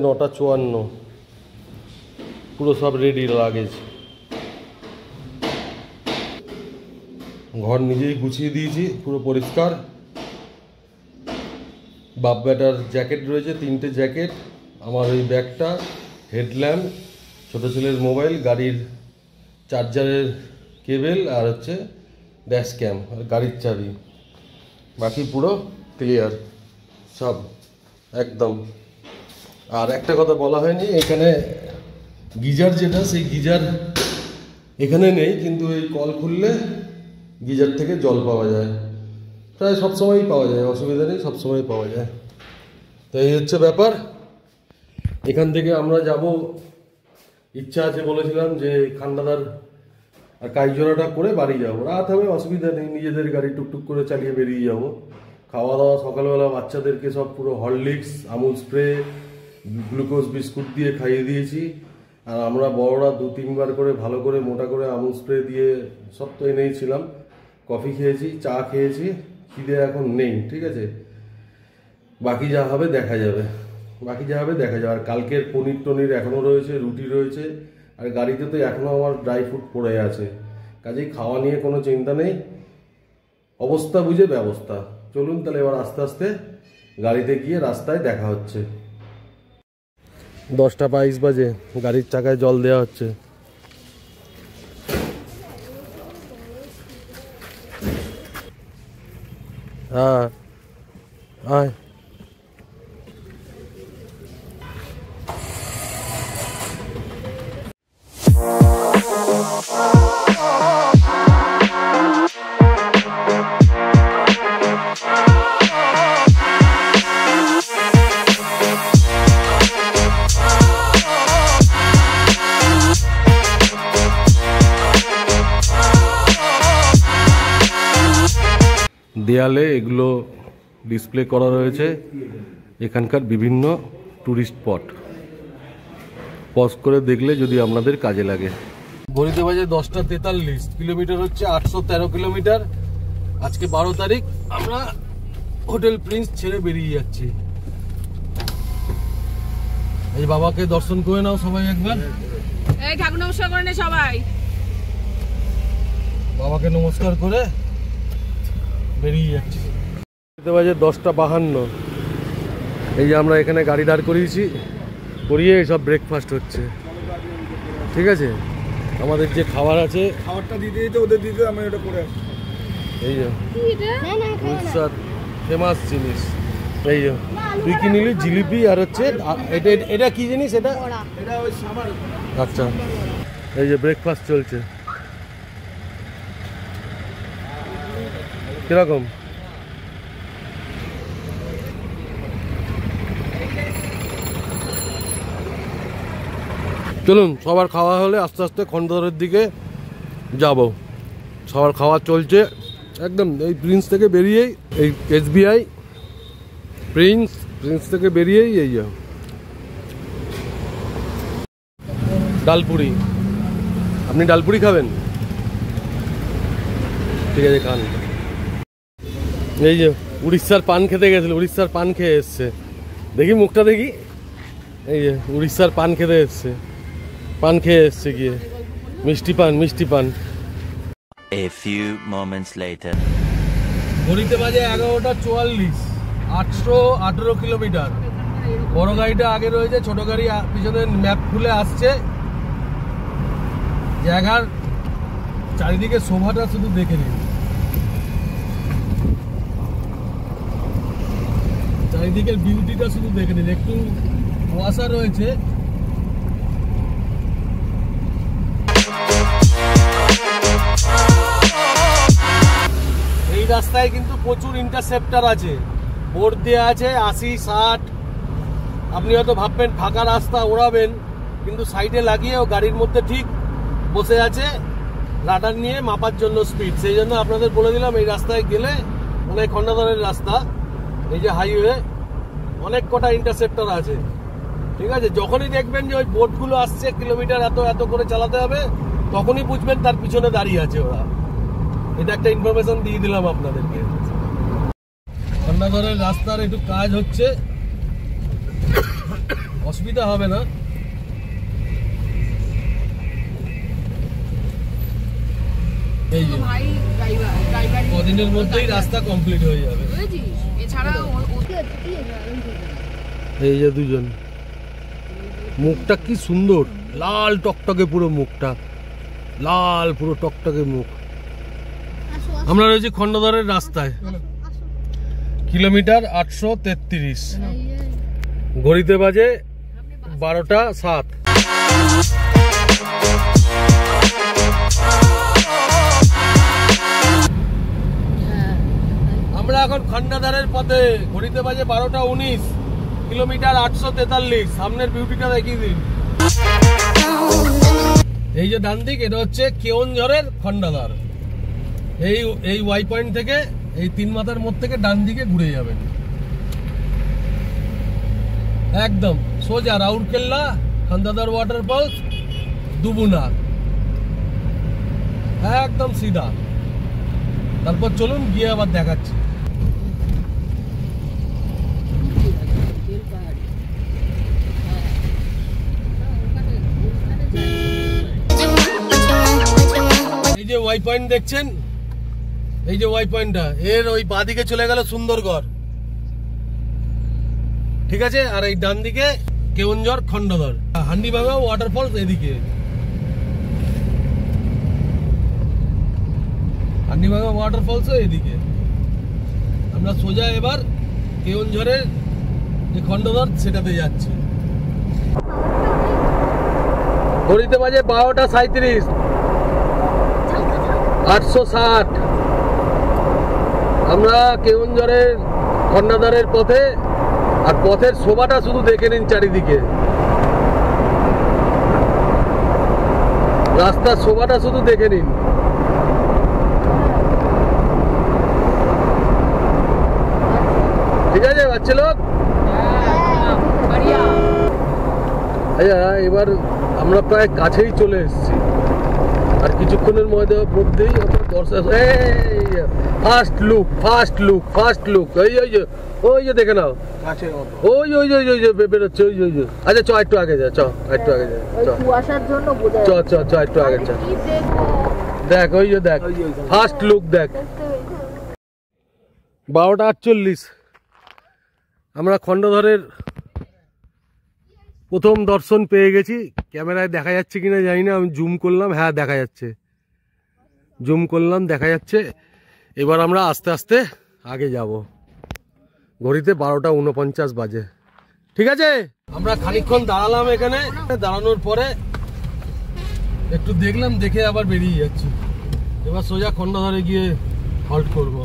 9:54, পুরো সব ready luggage. ঘর নিজেই গুছিয়ে দিয়েছি, পুরো পরিষ্কার। বাপ বেটার জ্যাকেট রয়েছে, 3টে জ্যাকেট, আমার ওই ব্যাগটা, হেডল্যাম্প, ছোটো ছেলের মোবাইল, গাড়ির চার্জারের কেবেল, আর হচ্ছে ড্যাশ ক্যাম, আর গাড়ির চাবি। বাকি পুরো ক্লিয়ার সব একদম। আর একটা কথা বলা হয়নি, এখানে গিজার যেটা, সেই গিজার এখানে নেই, কিন্তু এই কল খুললে গিজার থেকে জল পাওয়া যায়, প্রায় সবসময়ই পাওয়া যায়, অসুবিধা নেই, সবসময় পাওয়া যায়। তো এই হচ্ছে ব্যাপার। এখান থেকে আমরা যাব, ইচ্ছা আছে বলেছিলাম যে খান্ডাদার আর কাইজোড়াটা করে বাড়ি যাবো, রাত হবে, অসুবিধা নেই, নিজেদের গাড়ি টুকটুক করে চালিয়ে বেরিয়ে যাব। খাওয়া দাওয়া সকালবেলা বাচ্চাদেরকে সব পুরো Horlicks, Amul spray, glucose biscuit দিয়ে খাইয়ে দিয়েছি। আর আমরা বড়রা 2-3 বার করে ভালো করে মোটা করে আমুল স্প্রে দিয়ে সব তো এনেইছিলাম। কফি খেয়েছি, চা খেয়েছি, খিদে এখন নেই, ঠিক আছে। বাকি যা হবে দেখা যাবে, আর কালকের পনির টনির এখনও রয়েছে, রুটি রয়েছে, আর গাড়িতে তো এখনও আমার ড্রাই ফ্রুট পড়ে আছে। কাজেই খাওয়া নিয়ে কোনো চিন্তা নেই, অবস্থা বুঝে ব্যবস্থা। চলুন তাহলে এবার আস্তে আস্তে গাড়িতে গিয়ে রাস্তায় দেখা হচ্ছে। 10:22 বাজে, গাড়ির চাকায় জল দেওয়া হচ্ছে। হ্যাঁ, আয়। দেয়ালে এগুলো ডিসপ্লে করা রয়েছে, এখানকার বিভিন্ন টুরিস্ট স্পট। পজ করে দেখলে যদি আপনাদের কাজে লাগে। ঘড়িতে বাজে 10:43, কিলোমিটার হচ্ছে 813 কিলোমিটার। আজকে 12 তারিখ, আমরা হোটেল প্রিন্স ছেড়ে বেরিয়ে যাচ্ছি। এই বাবাকে দর্শন করে নাও সবাই একবার, এই ঠাকুর নমস্কার করে নে সবাই। বাবাকে নমস্কার করে বেরিয়ে যাচ্ছি। বাজে 10:52, এই যে আমরা এখানে গাড়ি দাঁড় করিয়েছি, করিয়ে সব ব্রেকফাস্ট হচ্ছে, ঠিক আছে। আমাদের যে খাবার আছে, খাবারটা দিতে দিতে ওদের দিতে আমি ওটা করে আসছি। এই যে উড়িষ্যার ফেমাস জিনিস, এই যে তুই কি নিলি? জিলিপি আর হচ্ছে এটা, এটা কি জিনিস? এটা এটা ওই সামার। আচ্ছা, এই যে ব্রেকফাস্ট চলছে, কিরকম? চলুন, সবার খাওয়া হলে আস্তে আস্তে খন্ডদারের দিকে যাব। সবার খাওয়া চলছে একদম। এই প্রিন্স থেকে বেরিয়েই, এই SBI প্রিন্স থেকে বেরিয়েই এই ডালপুরি। আপনি ডালপুরি খাবেন? ঠিক আছে, খান। এই যে উড়িষ্যার পান খেতে গেছিল, উড়িষ্যার পান খেয়ে এসছে, দেখি মুখটা দেখি। এই যে উড়িষ্যার পান খেতে এসছে, পান খেয়ে এসছে গিয়ে, মিষ্টি পান। A few moments later. ঘড়িতে বাজে 11:44, 818 কিলোমিটার। বড় গাড়িটা আগে রয়েছে, ছোট গাড়ি পিছনে ম্যাপ খুলে আসছে। জায়গার চারিদিকে শোভাটা শুধু দেখে নিন, চারিদিকের বিউটিটা শুধু দেখে নিন। একটু কুয়াশা রয়েছে। এই রাস্তায় কিন্তু প্রচুর ইন্টারসেপ্টার আছে, বোর্ড দেওয়া আছে 80, 60। আপনি হয়তো ভাববেন ফাঁকা রাস্তা ওড়াবেন, কিন্তু সাইডে লাগিয়েও গাড়ির মধ্যে ঠিক বসে আছে রাডার নিয়ে মাপার জন্য স্পিড। সেই জন্য আপনাদের বলে দিলাম, এই রাস্তায় গেলে, মানে খন্ডাদারের রাস্তা, এই যে হাইওয়ে, অনেক কটা ইন্টারসেপ্টার আছে, ঠিক আছে। যখনই দেখবেন যে ওই বোর্ডগুলো আসছে কিলোমিটার এত করে চালাতে হবে, তখনই বুঝবেন তার পিছনে দাঁড়িয়ে আছে ওরা। এটা একটা ইনফরমেশন দিয়ে দিলাম আপনাদেরকে। খন্ডাদারের রাস্তার একটু কাজ হচ্ছে, অসুবিধা হবে না। এই যে ভাই ড্রাইভার কদিনের মধ্যেই রাস্তা কমপ্লিট হয়ে যাবে। বুঝেছিস? এছাড়া এই যে দুজন, মুখটা কি সুন্দর, লাল টকটকে পুরো মুখটা, লাল পুরো টকটকে মুখ। আমরা রয়েছি খন্ডধরের রাস্তায়, কিলোমিটার 833, ঘড়িতে বাজে 12:07। আমরা এখন খন্ডাধারের পথে, ঘড়িতে বাজে 12:19, কিলোমিটার 843। সামনের বিউটিটা দেখিয়ে দিন। এই যে ডান দিক, এটা হচ্ছে কেওনঝড়ের খন্ডাধার। এই ওয়াই পয়েন্ট থেকে, এই 3 মাথার মোড় থেকে ডান দিকে ঘুরে যাবেন, একদম সোজা রাউরকেল্লা, খন্ডাধার ওয়াটারফল, দুবুনা, একদম সিধা। তারপর চলুন গিয়ে আবার দেখাচ্ছি। এই যে ওয়াই পয়েন্ট দেখছেন, এই যে ওয়াই পয়েন্টটা, এর ওই বাঁদিকে চলে গেল সুন্দরগড়, ঠিক আছে। আর এই ডান দিকে কেওনঝড় খন্ডধর, হান্ডিভাঙা ওয়াটারফল এদিকে, হান্ডিভাঙা ওয়াটারফলস এদিকে। আমরা সোজা এবার কেওনঝড়ের যে খন্ডধর সেটাতে যাচ্ছি। ঘড়িতে বাজে 12:37, 860। আমরা কেওনঝড়ের খন্ডাধারের পথে, আর পথের শোভাটা শুধু দেখে নিন চারিদিকে, রাস্তার শোভাটা শুধু দেখে নিন। ঠিক আছে বাচ্চা লোক। আচ্ছা, এবার আমরা প্রায় কাছেই চলে এসেছি, আর কিছুক্ষণের মধ্যেই ফার্স্ট লুক ওই যে দেখে নাও, ওই বেরোচ্ছে, ওই যে। আচ্ছা চ একটু আগে যা, একটু আগে যা, একটু আগে যা, দেখ ওই যে, দেখ ফার্স্ট লুক দেখ। 12:48 আমরা খন্ডধরের প্রথম দর্শন পেয়ে গেছি। ক্যামেরায় দেখা যাচ্ছে কিনা জানি না, আমি জুম করলাম, হ্যাঁ দেখা যাচ্ছে, জুম করলাম, দেখা যাচ্ছে। এবার আমরা আস্তে আস্তে আগে যাব, ঘড়িতে 12:49 বাজে। ঠিক আছে, আমরা খানিকক্ষণ দাঁড়ালাম এখানে, দাঁড়ানোর পরে একটু দেখলাম, দেখে আবার বেরিয়ে যাচ্ছি। এবার সোজা খন্ডধরে গিয়ে হল্ট করব।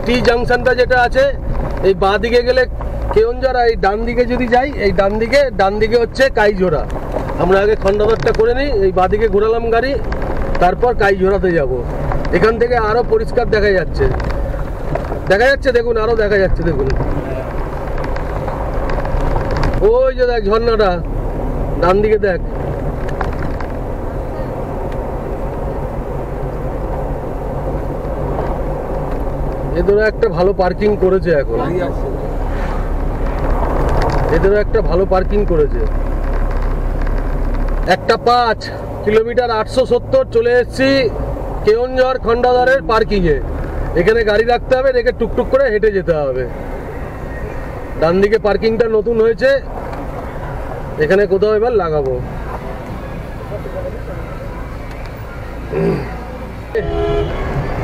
টি জাংশনটা যেটা আছে, এই বাঁ দিকে গেলে কেওনঝড়, আর এই ডান দিকে যদি যাই, এই ডান দিকে হচ্ছে কাইঝোড়া। আমরা আগে খন্ডধরটা করে নিই, এই বাঁ দিকে ঘোরালাম গাড়ি, তারপর কাইঝোড়াতে যাব। এখান থেকে আরো পরিষ্কার দেখা যাচ্ছে, দেখুন, আরো দেখা যাচ্ছে, দেখুন ওই যে দেখ ঝর্ণাটা, ডান দিকে দেখ। এদেরও একটা ভালো পার্কিং করেছে এখন, এদেরও একটা ভালো পার্কিং করেছে। 1:05, কিলোমিটার 870, চলে এসেছি কেওনঝড় খন্ডাধারের পার্কিংয়ে। এখানে গাড়ি রাখতে হবে, রেখে টুকটুক করে হেঁটে যেতে হবে। ডান দিকে পার্কিংটা নতুন হয়েছে, এখানে কোথাও এবার লাগাবো।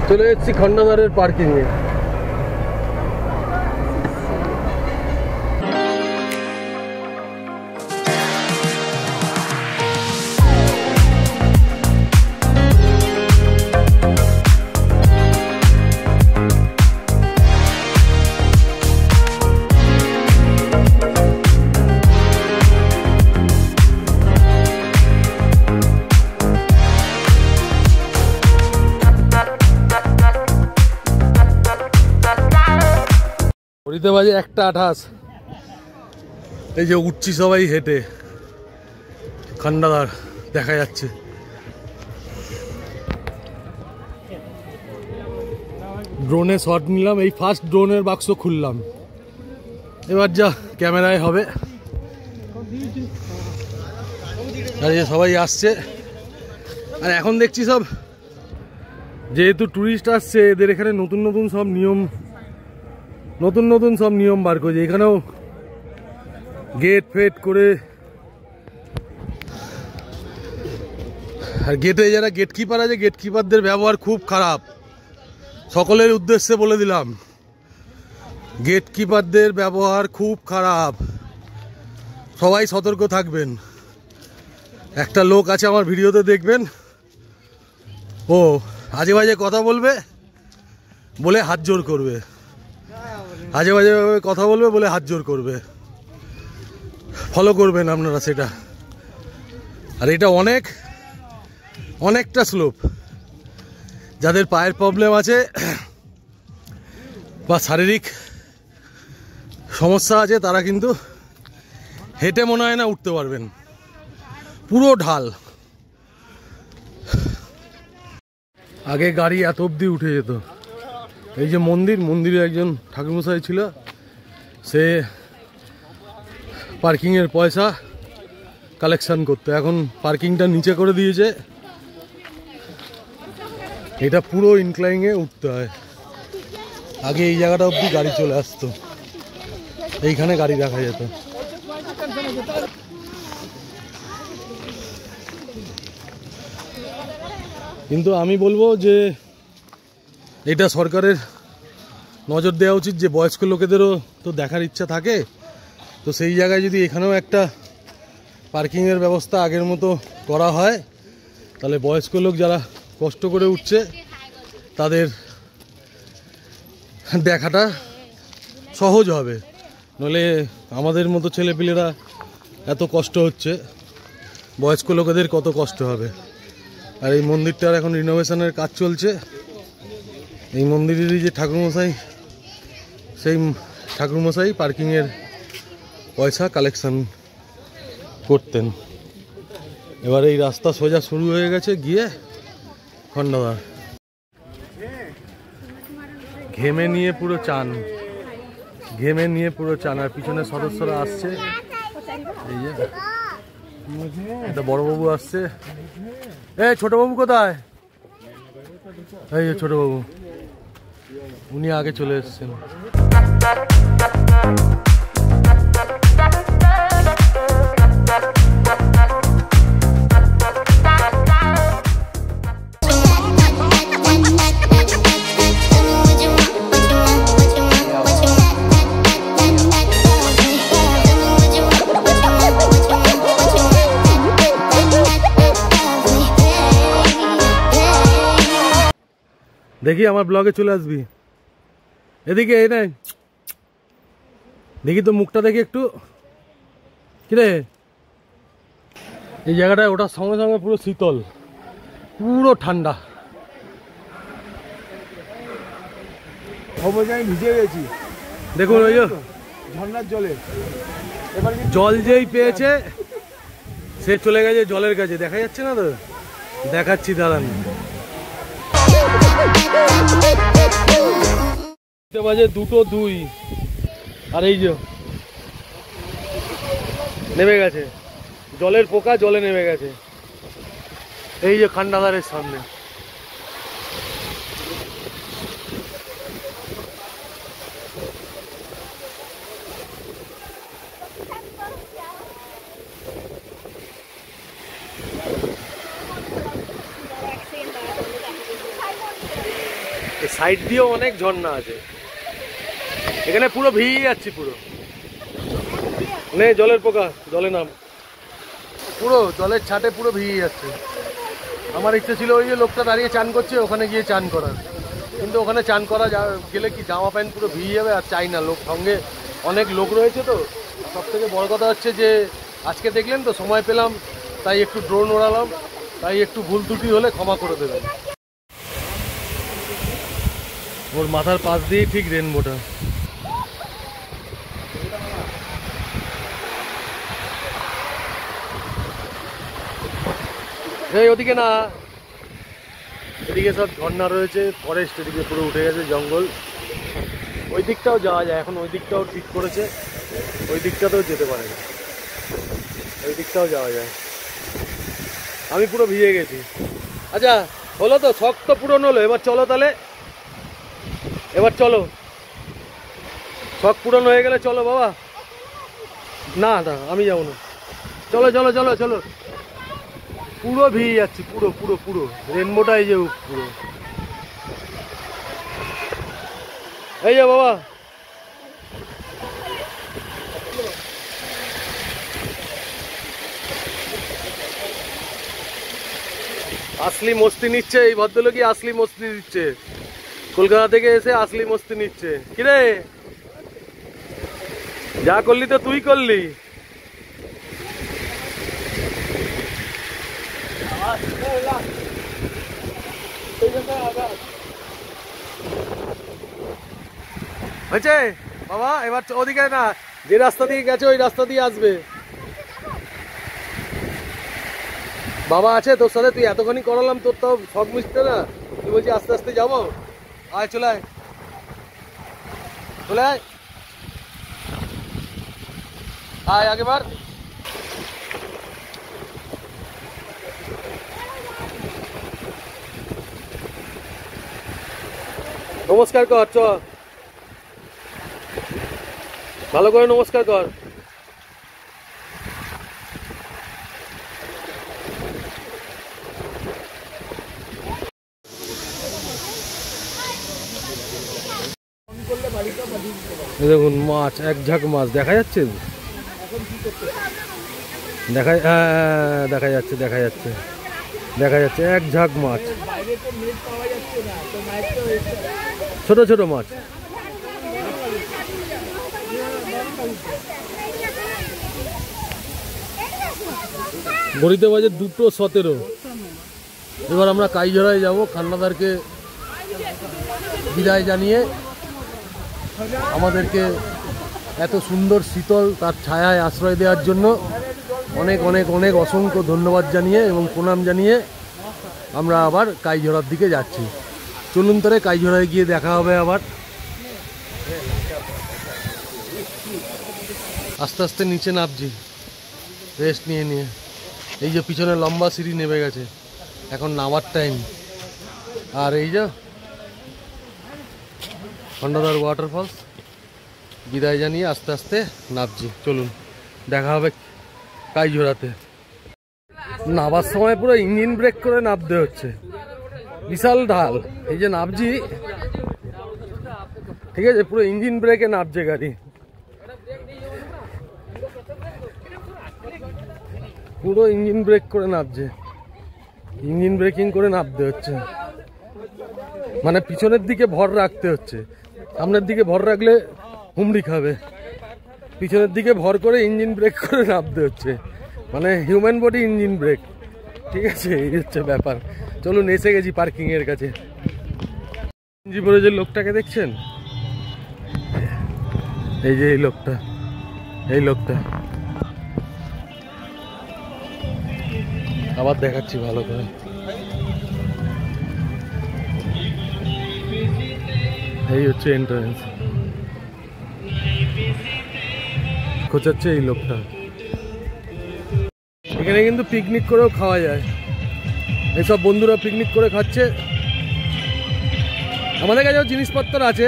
চলে এসেছি খন্ডাধারের পার্কিংয়ে। ঘড়িতে বাজে 1:28। এই যে উঠছি সবাই হেঁটে, খন্ডাধার দেখা যাচ্ছে। ড্রোনে শট নিলাম, এই ফার্স্ট ড্রোনের বাক্স খুললাম। এবার যা ক্যামেরায় হবে আর এই সবাই আসছে। আর এখন দেখছি সব যেহেতু ট্যুরিস্ট আসছে, এদের এখানে নতুন নতুন সব নিয়ম বার করেছে। এখানেও গেট ফেট করে, আর গেটে যারা গেটকিপার আছে, গেটকিপারদের ব্যবহার খুব খারাপ। সকলের উদ্দেশ্যে বলে দিলাম, গেটকিপারদের ব্যবহার খুব খারাপ, সবাই সতর্ক থাকবেন। একটা লোক আছে আমার ভিডিওতে দেখবেন, ও আজে বাজে কথা বলবে বলে হাত জোর করবে, আজে বাজে কথা বলবে বলে হাত জোর করবে। ফলো করবেন আপনারা সেটা। আর এটা অনেকটা স্লোপ। যাদের পায়ের প্রবলেম আছে বা শারীরিক সমস্যা আছে, তারা কিন্তু হেঁটে মনে হয় না উঠতে পারবেন, পুরো ঢাল। আগে গাড়ি এত অবধি উঠে যেত। এই যে মন্দিরে একজন ঠাকুরমশাই ছিল, সে পার্কিংয়ের পয়সা কালেকশন করতো। এখন পার্কিংটা নিচে করে দিয়েছে, এটা পুরো ইনক্লাইনে উঠতে হয়। আগে এই জায়গাটা অবধি গাড়ি চলে আসতো, এইখানে গাড়ি রাখা যেত। কিন্তু আমি বলবো যে এটা সরকারের নজর দেওয়া উচিত, যে বয়স্ক লোকেদেরও তো দেখার ইচ্ছা থাকে। তো সেই জায়গায় যদি এখানেও একটা পার্কিংয়ের ব্যবস্থা আগের মতো করা হয়, তাহলে বয়স্ক লোক যারা কষ্ট করে উঠছে তাদের দেখাটা সহজ হবে। নইলে আমাদের মতো ছেলেপিলেরা এত কষ্ট হচ্ছে, বয়স্ক লোকেদের কত কষ্ট হবে। আর এই মন্দিরটার এখন রিনোভেশনের কাজ চলছে। এই মন্দিরেরই যে ঠাকুরমশাই, সেই ঠাকুরমশাই পার্কিংয়ের পয়সা কালেকশন করতেন। এবার এই রাস্তা সোজা শুরু হয়ে গেছে গিয়ে খন্ডদার। ঘেমে নিয়ে পুরো চান। আর পিছনে সদস্যরা আসছে, এই যে একটা বড়বাবু আসছে। এই ছোটবাবু কোথায়? এই যে ছোটবাবু, উনি আগে চলে এসেছেন। দেখি আমার ব্লগে চলে আসবি, এদিকে এই নাই, দেখি তো মুখটা দেখি একটু। কিরে, এই জায়গাটায় ওটার সঙ্গে সঙ্গে পুরো শীতল, পুরো ঠান্ডা। অবজায় ভিজে গেছি, দেখুন ওই যে ঝর্ণার জলে। জল যেই পেয়েছে সে চলে গেছে জলের কাছে। দেখা যাচ্ছে না তো, দেখাচ্ছি দাঁড়ান। বাজে 2:02, আর এই যে নেমে গেছে জলের পোকা, জলে নেমে গেছে। এই যে খান্ডাদারের সামনে। সাইড দিয়েও অনেক ঝর্ণা আছে, এখানে পুরো ভিজে যাচ্ছি, পুরো নে জলের পোকা, জলে নাম, পুরো জলের ছাটে পুরো ভিজে যাচ্ছে। আমার ইচ্ছে ছিল ওই যে লোকটা দাঁড়িয়ে চান করছে ওখানে গিয়ে চান করার, কিন্তু ওখানে চান করা গেলে কি জামা প্যান্ট পুরো ভিজে যাবে, আর চাই না। লোক সঙ্গে অনেক লোক রয়েছে, তো সব থেকে বড় কথা হচ্ছে যে আজকে দেখলেন তো সময় পেলাম, তাই একটু ড্রোন ওড়ালাম, তাই একটু ভুল ত্রুটি হলে ক্ষমা করে দেবেন। ওর মাথার পাশ দিয়েই ঠিক রেনবোটা। এই ওদিকে না, এদিকে সব ঝর্ণা রয়েছে, ফরেস্ট, এদিকে পুরো উঠে গেছে জঙ্গল। ওই দিকটাও যাওয়া যায়, এখন ওই দিকটাও ঠিক করেছে, ওই দিকটাতেও যেতে পারে, ওই দিকটাও যাওয়া যায়। আমি পুরো ভিজে গেছি। আচ্ছা হলো তো, শখ তো পূরণ হলো, এবার চলো তাহলে, এবার চলো, শখ পূরণ হয়ে গেলে চলো বাবা। না না আমি যাবো না, চলো চলো চলো চলো। পুরো ভিজে যাচ্ছি, পুরো পুরো পুরো রেনবোটা এই যে পুরো, এই যে বাবা। আসলি মস্তি নিচ্ছে এই ভদ্রলোকই, আসলি মস্তি দিচ্ছে, কলকাতা থেকে এসে আসলি মস্তি নিচ্ছে। কিরে যা করলি তো তুই করলি। হয়েছে বাবা, এবার ওদিকে না, যে রাস্তা দিয়ে গেছে ওই রাস্তা দিয়ে আসবে। বাবা আছে তোর সাথে, তুই এতখানি করালাম, তোর তো শখ মিশতে না, তুই বলছি আস্তে আস্তে যাবো। আয় চলে আয়, চলে আয়, আয় আগেবার। নমস্কার কর, চ ভালো করে নমস্কার কর। দেখুন মাছ, এক ঝাঁক মাছ দেখা যাচ্ছে, দেখা দেখা যাচ্ছে, দেখা যাচ্ছে, দেখা যাচ্ছে এক ঝাঁক মাছ, ছোট ছোট মাছ। ঘড়িতে বাজে 2:17। এবার আমরা কাইঝরায় যাব, খান্নাদারকে বিদায় জানিয়ে, আমাদেরকে এত সুন্দর শীতল তার ছায়ায় আশ্রয় দেওয়ার জন্য অনেক অনেক অনেক অসংখ্য ধন্যবাদ জানিয়ে এবং প্রণাম জানিয়ে আমরা আবার কাইঝরার দিকে যাচ্ছি। চলুন তারে কাইঝরায় গিয়ে দেখা হবে আবার। আস্তে আস্তে নিচে নামছি রেস্ট নিয়ে নিয়ে। এই যে পিছনে লম্বা সিঁড়ি নেমে গেছে, এখন নামার টাইম। আর এই যে খন্ডাদার ওয়াটারফলস, বিদায় জানিয়ে আস্তে আস্তে নামছি। চলুন দেখা হবে কাইঝরাতে। নামার সময় পুরো ইঞ্জিন ব্রেক করে নামতে হচ্ছে, বিশাল ঢাল। এই যে নামছি, ঠিক আছে, পুরো ইঞ্জিন ব্রেকে নামছে গাড়ি, পুরো ইঞ্জিন ব্রেক করে নামছে, ইঞ্জিন ব্রেকিং করে নামতে হচ্ছে। মানে পিছনের দিকে ভর রাখতে হচ্ছে, সামনের দিকে ভর রাখলে হুমড়ি খাবে, পিছনের দিকে ভর করে ইঞ্জিন ব্রেক করে নামতে হচ্ছে, মানে হিউম্যান বডি ইঞ্জিন ব্রেক। ঠিক আছে, এই হচ্ছে ব্যাপার। চলুন এসে গেছি পার্কিং এর কাছে। জীবনে যে লোকটাকে দেখছেন, এই যে এই লোকটা, এই লোকটা আবার দেখাচ্ছি ভালো করে। এই হচ্ছে এন্ট্রান্স, খোঁচাচ্ছে এই লোকটা। এখানে কিন্তু পিকনিক করেও খাওয়া যায়, এইসব বন্ধুরা পিকনিক করে খাচ্ছে। আমাদের কাছেও জিনিসপত্র আছে,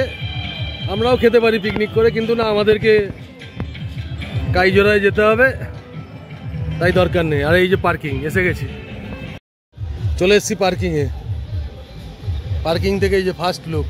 আমরাও খেতে পারি পিকনিক করে, কিন্তু না, আমাদেরকে কাইঝরায় যেতে হবে, তাই দরকার নেই। আর এই যে পার্কিং, এসে গেছি, চলে এসেছি পার্কিংয়ে। পার্কিং থেকে এই যে ফার্স্ট লুক।